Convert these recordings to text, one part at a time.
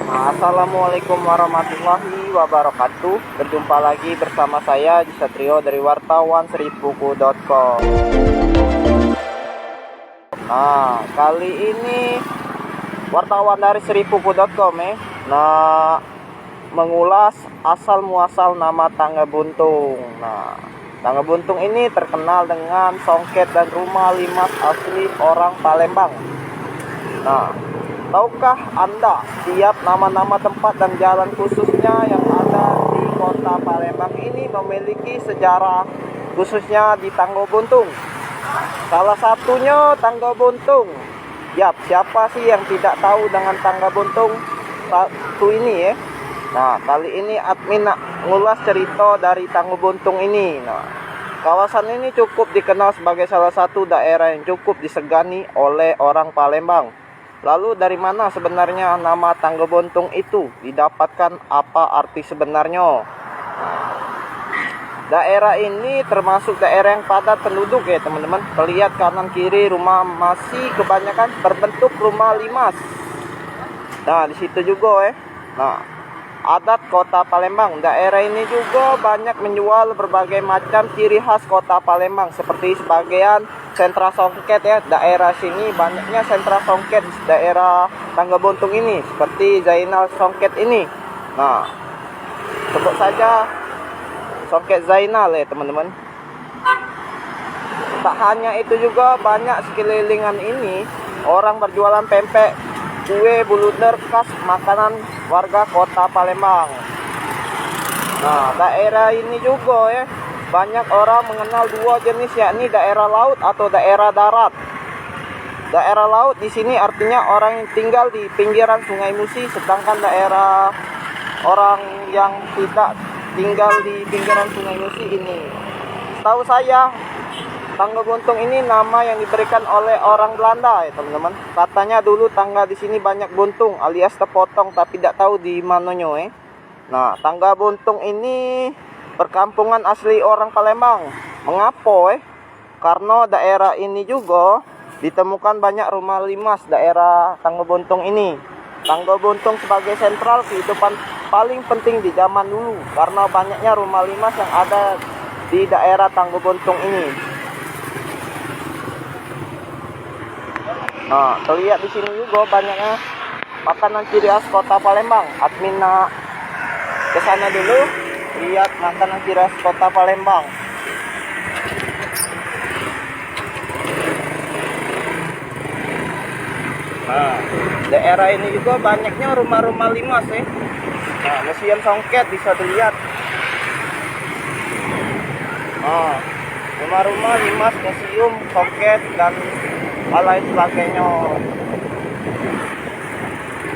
Assalamualaikum warahmatullahi wabarakatuh. Berjumpa lagi bersama saya di Satrio dari wartawan seribuku.com. Nah, kali ini wartawan dari seribuku.com mengulas asal muasal nama Tangga Buntung. Nah, Tangga Buntung ini terkenal dengan songket dan rumah limas asli orang Palembang. Nah, tahukah Anda setiap nama-nama tempat dan jalan khususnya yang ada di kota Palembang ini memiliki sejarah, khususnya di Tangga Buntung? Salah satunya Tangga Buntung. Yap, siapa sih yang tidak tahu dengan Tangga Buntung satu ini ya? Nah, kali ini admin ngulas cerita dari Tangga Buntung ini. Nah, kawasan ini cukup dikenal sebagai salah satu daerah yang cukup disegani oleh orang Palembang. Lalu dari mana sebenarnya nama Tangga Buntung itu didapatkan, apa arti sebenarnya? Daerah ini termasuk daerah yang padat penduduk ya teman-teman. Terlihat kanan kiri rumah masih kebanyakan berbentuk rumah limas. Nah, di situ juga ya. Nah, adat kota Palembang. Daerah ini juga banyak menjual berbagai macam ciri khas kota Palembang seperti sebagian sentra songket ya. Daerah sini banyaknya sentra songket di daerah Tangga Buntung ini seperti Zainal Songket ini. Nah, sebut saja Songket Zainal ya teman-teman. Tak hanya itu juga banyak sekelilingan ini orang berjualan pempek, kue, buluder khas makanan warga kota Palembang. Nah, daerah ini juga ya banyak orang mengenal dua jenis, yakni daerah laut atau daerah darat. Daerah laut di sini artinya orang yang tinggal di pinggiran Sungai Musi, sedangkan daerah orang yang tidak tinggal di pinggiran Sungai Musi ini. Tahu saya, Tangga Buntung ini nama yang diberikan oleh orang Belanda ya teman-teman. Katanya dulu tangga di sini banyak buntung alias terpotong, tapi tidak tahu di mananya ya. Nah, Tangga Buntung ini perkampungan asli orang Palembang. Mengapa Karena daerah ini juga ditemukan banyak rumah limas daerah Tangga Buntung ini. Tangga Buntung sebagai sentral kehidupan paling penting di zaman dulu karena banyaknya rumah limas yang ada di daerah Tangga Buntung ini. Nah, terlihat di sini juga banyaknya makanan ciri khas kota Palembang. Admin ke sana dulu, lihat makanan ciri khas kota Palembang. Nah, daerah ini juga banyaknya rumah-rumah limas ya. Nah, museum songket bisa dilihat. Nah, rumah-rumah limas, museum songket dan hal lain sebagainya.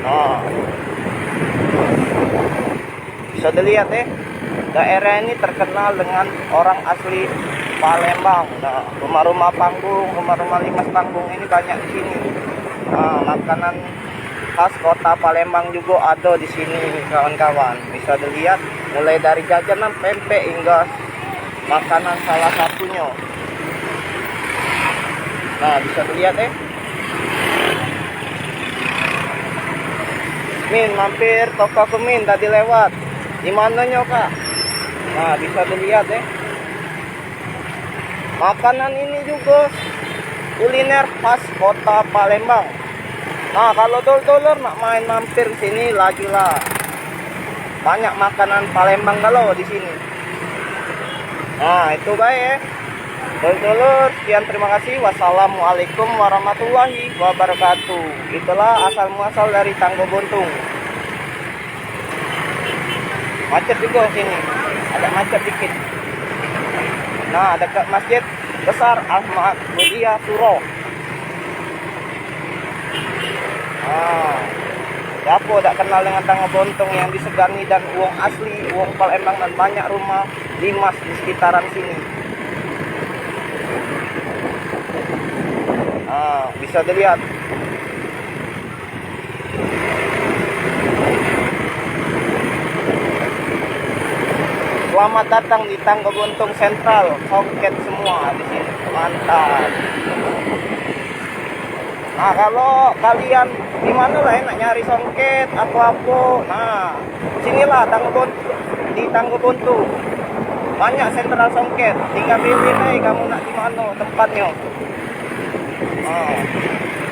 Nah, bisa dilihat ya, daerah ini terkenal dengan orang asli Palembang. Nah, rumah-rumah panggung, rumah-rumah limas panggung ini banyak di sini. Nah, makanan khas kota Palembang juga ada di sini kawan-kawan. Bisa dilihat mulai dari jajanan pempek hingga makanan salah satunya. Nah, bisa dilihat Min, mampir toko Kumin tadi lewat. Di mananya kak? Nah, bisa dilihat makanan ini juga kuliner khas kota Palembang. Nah, kalau dol-doler nak main mampir sini lagi lah. Banyak makanan Palembang kalau di sini. Nah, itu baik Dol-doler, sekian terima kasih. Wassalamualaikum warahmatullahi wabarakatuh. Itulah asal muasal dari Tangga Buntung. Macet juga sini. Ada macet dikit. Nah, dekat masjid besar Ahmad Budia Suro. Nah, siapa tak kenal dengan Tangga Buntung yang disegani dan uang asli, uang Palembang dan banyak rumah limas di sekitaran sini. Nah, bisa dilihat. Selamat datang di Tangga Buntung Sentral, songket semua di sini. Mantap. Nah, kalau kalian di mana lah enak nyari songket apa-apa. Nah, sinilah di Tangguh Buntu. Banyak sentral songket. Tinggal pilih nih kamu nak di mana tempatnya. Nah,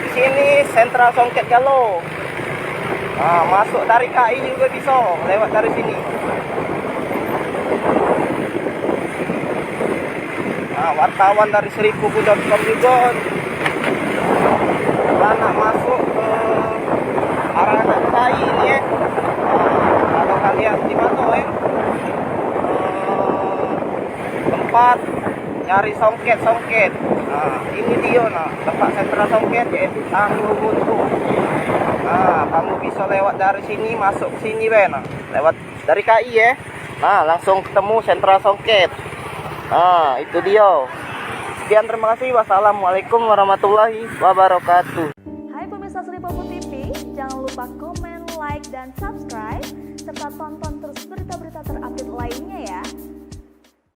di sini sentral songket Galo. Nah, masuk dari KI juga bisa lewat dari sini. Nah, wartawan dari seribu.com juga nak masuk ke arah KI ini ya. Nah, kalau kalian di mana ya? Tempat nyari songket. Nah, ini dia tempat sentral songket yaitu Tangguh Buntu. Nah, kamu bisa lewat dari sini masuk ke sini lewat dari KI ya. Nah, langsung ketemu sentral songket. Nah, itu dia. Sekian, terima kasih. Wassalamualaikum warahmatullahi wabarakatuh. Hai pemirsa Sri Popo TV, jangan lupa komen, like, dan subscribe serta tonton